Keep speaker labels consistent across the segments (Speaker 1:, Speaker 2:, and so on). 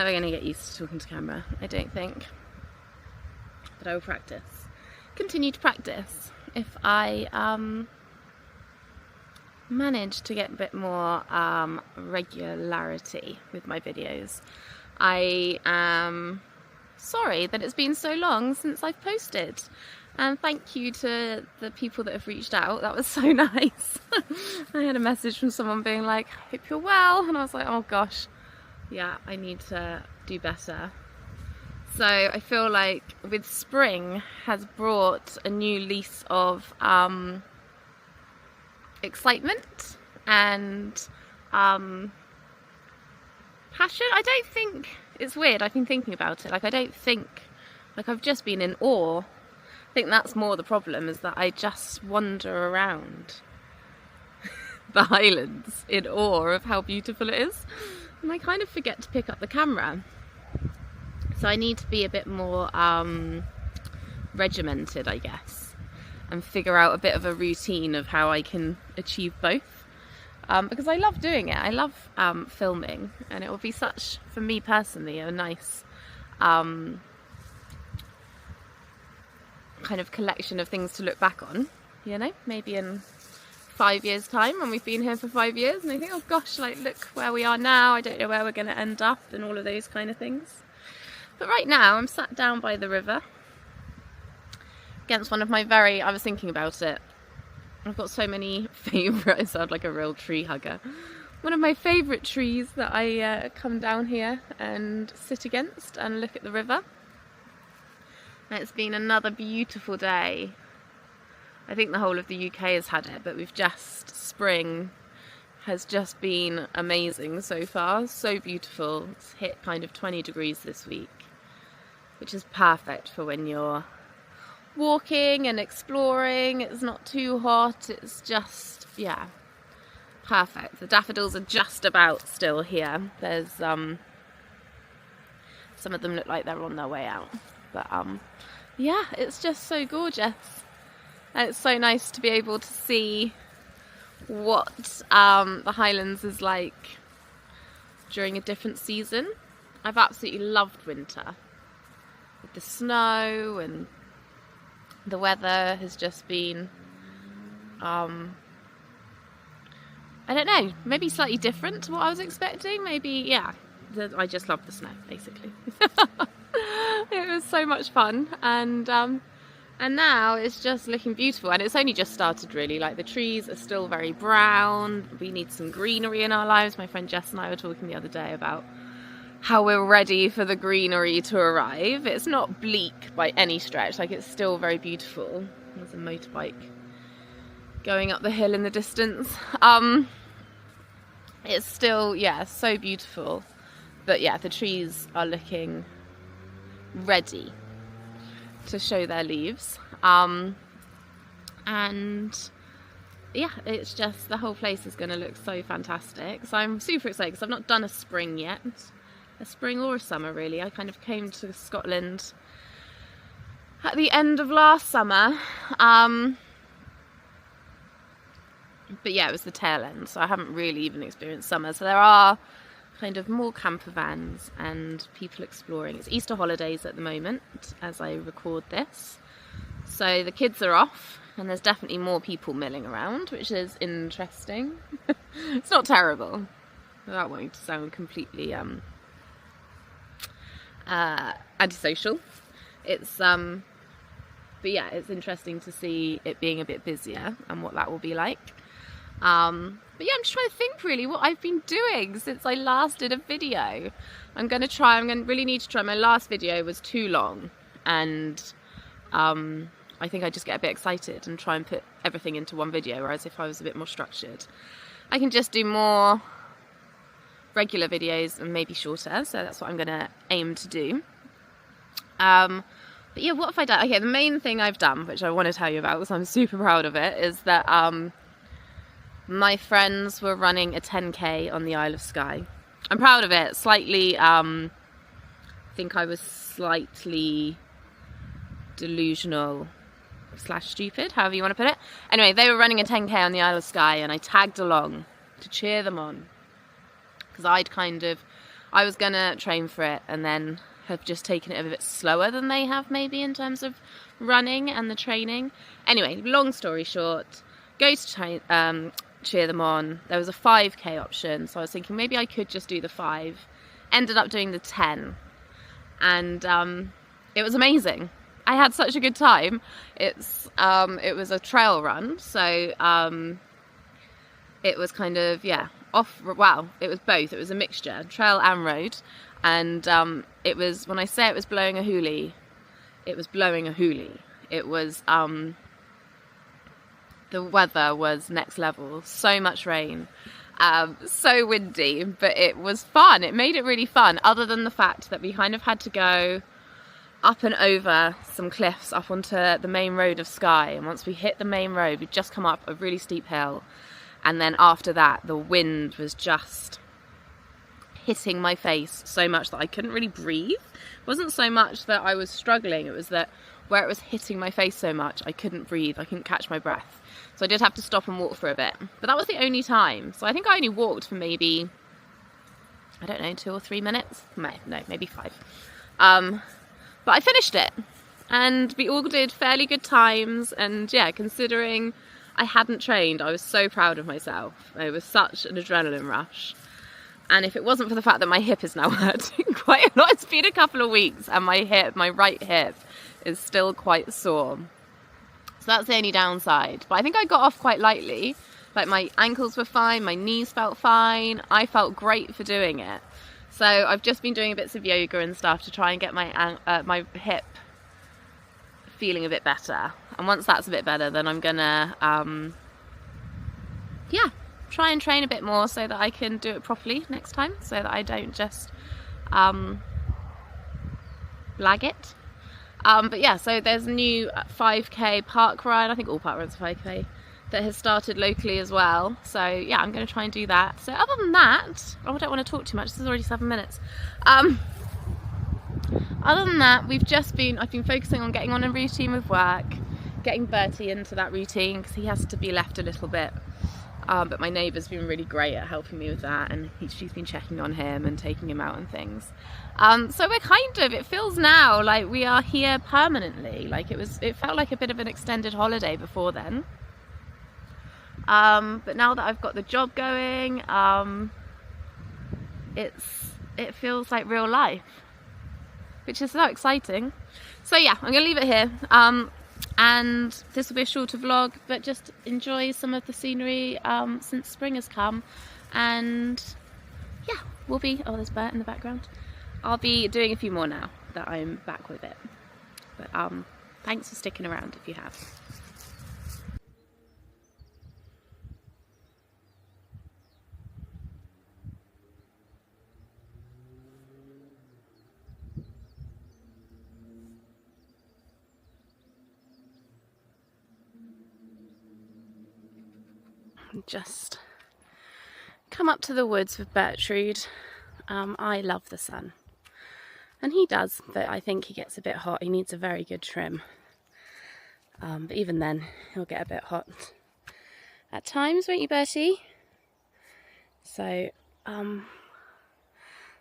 Speaker 1: never going to get used to talking to camera, I don't think. But I will practice. Continue to practice. If I manage to get a bit more regularity with my videos. I am sorry that it's been so long since I've posted. And thank you to the people that have reached out. That was so nice. I had a message from someone being like, hope you're well. And I was like, oh gosh, yeah, I need to do better. So I feel like with spring has brought a new lease of excitement and passion. I don't think, it's weird, I've been thinking about it, like I don't think, like I've just been in awe. I think that's more the problem, is that I just wander around the Highlands in awe of how beautiful it is, and I kind of forget to pick up the camera. So I need to be a bit more regimented, I guess, and figure out a bit of a routine of how I can achieve both. Because I love doing it. I love filming, and it will be such, for me personally, a nice kind of collection of things to look back on, you know, maybe in 5 years' time when we've been here for 5 years and I think, oh gosh, like look where we are now, I don't know where we're going to end up, and all of those kind of things. But right now I'm sat down by the river against one of my I was thinking about it, I've got so many favourite, I sound like a real tree hugger, one of my favourite trees that I come down here and sit against and look at the river. And it's been another beautiful day. I think the whole of the UK has had it, but spring has just been amazing so far, so beautiful. It's hit kind of 20 degrees this week, which is perfect for when you're walking and exploring. It's not too hot, it's just, yeah, perfect. The daffodils are just about still here. There's some of them look like they're on their way out, but yeah, it's just so gorgeous, and it's so nice to be able to see what the Highlands is like during a different season. I've absolutely loved winter with the snow, and the weather has just been I don't know, maybe slightly different to what I was expecting. Maybe, yeah, I just love the snow basically. It was so much fun, and now it's just looking beautiful, and it's only just started really. Like the trees are still very brown. We need some greenery in our lives. My friend Jess and I were talking the other day about how we're ready for the greenery to arrive. It's not bleak by any stretch, like it's still very beautiful. There's a motorbike going up the hill in the distance. It's still, yeah, so beautiful, but yeah, the trees are looking ready to show their leaves, and yeah, it's just, the whole place is going to look so fantastic. So I'm super excited because I've not done a spring yet, a spring or a summer really. I kind of came to Scotland at the end of last summer, but yeah, it was the tail end, so I haven't really even experienced summer. So there are kind of more camper vans and people exploring. It's Easter holidays at the moment as I record this, so the kids are off and there's definitely more people milling around, which is interesting. It's not terrible, without wanting to sound completely antisocial. It's but yeah, it's interesting to see it being a bit busier and what that will be like. But yeah, I'm just trying to think really what I've been doing since I last did a video. I'm going to really need to try. My last video was too long, and I think I just get a bit excited and try and put everything into one video, whereas if I was a bit more structured, I can just do more regular videos and maybe shorter, so that's what I'm going to aim to do. But yeah, what have I done? Okay, the main thing I've done, which I want to tell you about because I'm super proud of it, is that my friends were running a 10k on the Isle of Skye. I'm proud of it. Slightly, I think I was slightly delusional / stupid, however you want to put it. Anyway, they were running a 10k on the Isle of Skye and I tagged along to cheer them on. Because I was gonna train for it and then have just taken it a bit slower than they have maybe in terms of running and the training. Anyway, long story short, go to cheer them on. There was a 5k option, so I was thinking maybe I could just do the 5. Ended up doing the 10, and it was amazing. I had such a good time. It was a trail run, so it was kind of, yeah, it was both. It was a mixture, trail and road. And it was, when I say it was blowing a hoolie, it was blowing a hoolie. It was, the weather was next level. So much rain, so windy, but it was fun. It made it really fun, other than the fact that we kind of had to go up and over some cliffs up onto the main road of Skye. And once we hit the main road, we'd just come up a really steep hill. And then after that, the wind was just hitting my face so much that I couldn't really breathe. It wasn't so much that I was struggling, it was that where it was hitting my face so much, I couldn't breathe, I couldn't catch my breath. So I did have to stop and walk for a bit. But that was the only time. So I think I only walked for maybe, I don't know, 2 or 3 minutes? No, maybe 5. But I finished it. And we all did fairly good times. And yeah, considering I hadn't trained, I was so proud of myself. It was such an adrenaline rush. And if it wasn't for the fact that my hip is now hurting quite a lot, it's been a couple of weeks, and my right hip is still quite sore. So that's the only downside. But I think I got off quite lightly. Like, my ankles were fine, my knees felt fine. I felt great for doing it. So I've just been doing bits of yoga and stuff to try and get my hip feeling a bit better. And once that's a bit better, then I'm gonna try and train a bit more so that I can do it properly next time, so that I don't just lag it. But yeah, so there's a new 5k park run, I think all park runs are 5k, that has started locally as well. So yeah, I'm going to try and do that. So other than that, I don't want to talk too much, this is already 7 minutes. Other than that, I've been focusing on getting on a routine with work, getting Bertie into that routine, because he has to be left a little bit. But my neighbour's been really great at helping me with that, and she's been checking on him and taking him out and things. So we're it feels now like we are here permanently. Like it felt like a bit of an extended holiday before then. But now that I've got the job going, it feels like real life, which is so exciting. So yeah, I'm gonna leave it here. And this will be a shorter vlog, but just enjoy some of the scenery since spring has come. And yeah, there's Bert in the background. I'll be doing a few more now that I'm back with it. But thanks for sticking around if you have. Just come up to the woods with Bertrude. I love the sun, and he does, but I think he gets a bit hot. He needs a very good trim, but even then he'll get a bit hot at times, won't you, Bertie? So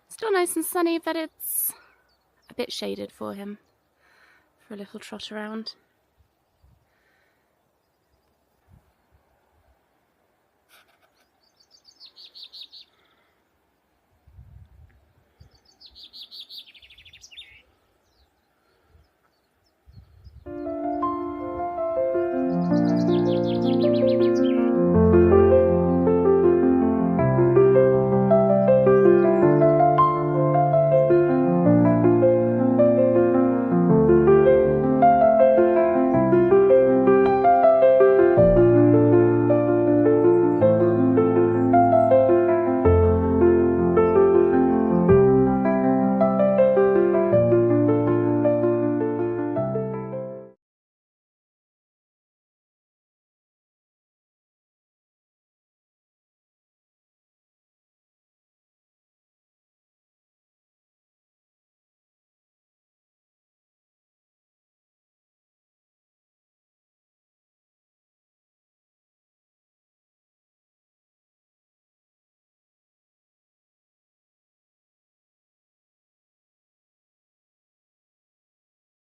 Speaker 1: still nice and sunny, but it's a bit shaded for him for a little trot around.